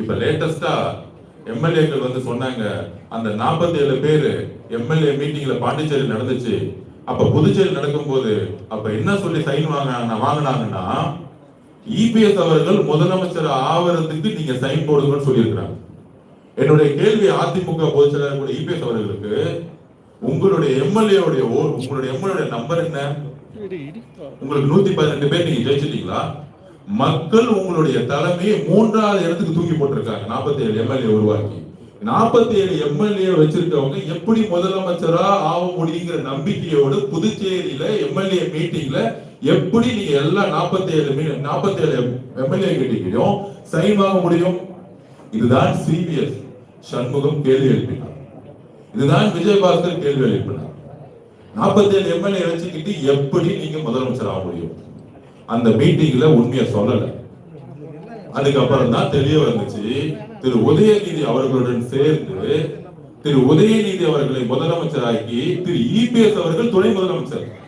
இப்ப லேட்டஸ்டா எம்எல்ஏக்கள் வந்து சொன்னாங்க, அந்த 47 பேரு எம்எல்ஏ மீட்டிங்ல பாண்டிச்சேரி நடந்துச்சு. அப்ப புதுச்சேரி நடக்கும்போது அப்ப என்ன சொல்லி சைன் வாங்கினாங்கன்னா, இபிஎஸ் அவர்கள் முதலமைச்சர் ஆவறதுக்கு நீங்க சைன் போடுங்கன்னு சொல்லியிருக்கிறாங்க. என்னுடைய கேள்வி அதிமுக பொதுச் செயலாளர் இபிஎஸ் அவர்களுக்கு, உங்களுடைய எம்எல்ஏ நம்பர் என்ன? உங்களுக்கு 118 பேர் நீங்க ஜெயிச்சிட்டீங்களா? மக்கள் உங்களுடைய தலைமையை 3வது இடத்துக்கு தூக்கி போட்டிருக்காங்க. 47 எம்எல்ஏ உருவாக்கி 47 எம்எல்ஏ வச்சிருக்கவங்க எப்படி முதலமைச்சரா ஆக முடியுங்கிற நம்பிக்கையோடு புதுச்சேரியில எம்எல்ஏ மீட்டிங்ல எப்படி நீங்க எல்லா 47 எம்எல்ஏ கிட்டையும் சைன் வாங்க முடியும்? இதுதான் சிபிஎஸ் சண்முகம் கேள்வி எழுப்பினார். இதுதான் விஜயபாஸ்கர் கேள்வி எழுப்பினார். 47 எம்எல்ஏ வச்சுக்கிட்டு எப்படி நீங்க முதலமைச்சர் ஆக முடியும்? அந்த மீட்டிங்ல உண்மையை சொல்லல. அதுக்கப்புறம் தான் தெரிய வந்துச்சு, திரு உதயநிதி அவர்களுடன் சேர்ந்து திரு உதயநிதி அவர்களை முதலமைச்சராக்கி திரு இபிஎஸ் அவர்கள் துணை முதலமைச்சர்.